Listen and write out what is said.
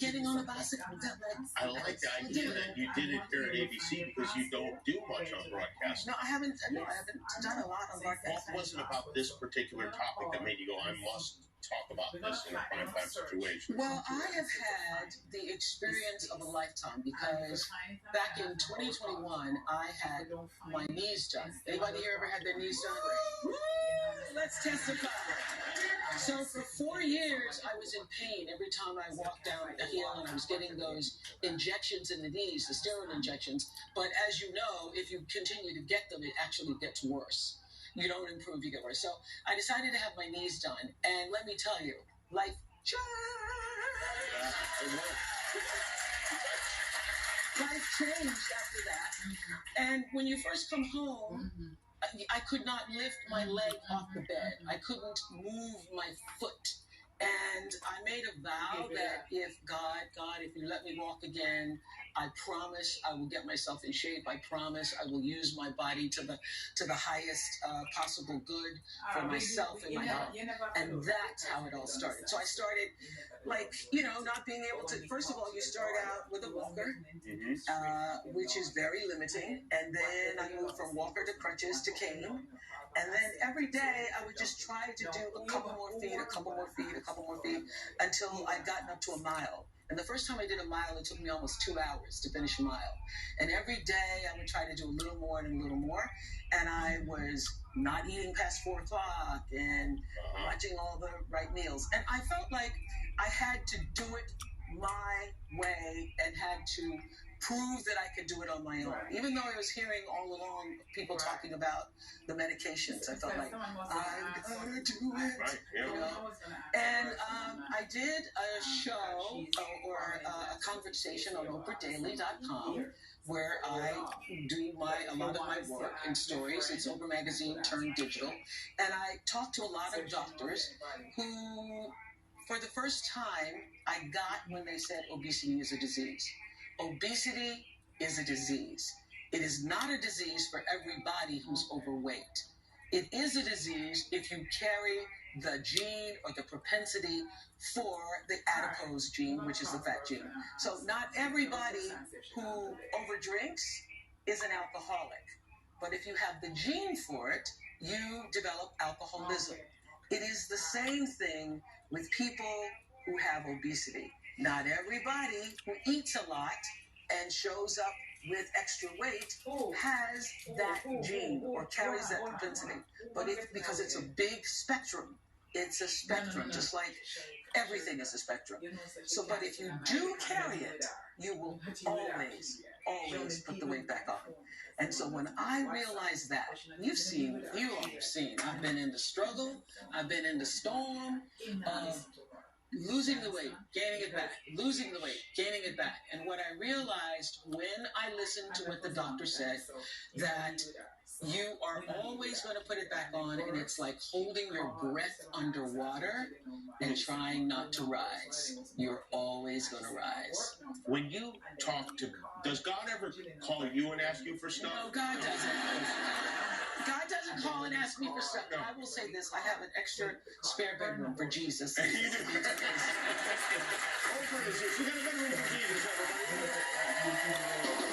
getting on a bicycle. I like the idea that you did it here at ABC because you don't do much on broadcast. No, I haven't. No, I haven't done a lot on broadcast. What was it about this particular topic that made you go, I must talk about this in a prime time situation? Well, I have had the experience of a lifetime because back in 2021, I had my knees done. Anybody here ever had their knees done? Woo! Let's testify. So for 4 years, I was in pain every time I walked down a hill, and I was getting those injections in the knees, the steroid injections. But as you know, if you continue to get them, it actually gets worse. You don't improve, you get worse. So I decided to have my knees done. And let me tell you, life changed after that. And when you first come home, I could not lift my leg off the bed. I couldn't move my foot. And I made a vow that if you let me walk again, I promise I will get myself in shape. I promise I will use my body to the highest possible good for myself and my health. And that's how it all started. So I started, not being able to. First of all, you start out with a walker, which is very limiting. And then I moved from walker to crutches to cane. And then every day I would just try to do a couple more feet, until I'd gotten up to a mile. And the first time I did a mile, it took me almost 2 hours to finish a mile. And every day I would try to do a little more and a little more. And I was not eating past 4 o'clock and watching all the right meals. And I felt like I had to do it my way and had to prove that I could do it on my own. Even though I was hearing all along people talking about the medications, I felt like, I'm gonna do it, And I did a show or a conversation on OprahDaily.com where I do a lot of my work and stories. It's Oprah Magazine turned digital. And I talked to a lot of doctors who, for the first time, I got when they said obesity is a disease. Obesity is a disease. It is not a disease for everybody who's overweight. It is a disease if you carry the gene or the propensity for the adipose gene, which is the fat gene. So not everybody who overdrinks is an alcoholic. But if you have the gene for it, you develop alcoholism. It is the same thing with people who have obesity. Not everybody who eats a lot and shows up with extra weight has that gene or carries that propensity. But because it's a big spectrum, it's a spectrum, just like everything is a spectrum. So, but if you do carry it, you will always put the weight back on. And so when I realized that, you all have seen, I've been in the struggle, I've been in the storm of losing the weight, gaining it back, losing the weight, gaining it back. And what I realized when I listened to what the doctor said, that you are always going to put it back on, and it's like holding your breath underwater and trying not to rise. You're always going to rise. When you talk to, does God ever call you and ask you for stuff? No, God doesn't. God doesn't call and ask me for stuff. No. I will say this, I have an extra spare bedroom for Jesus. Oprah is here. She got a bedroom for Jesus, everybody.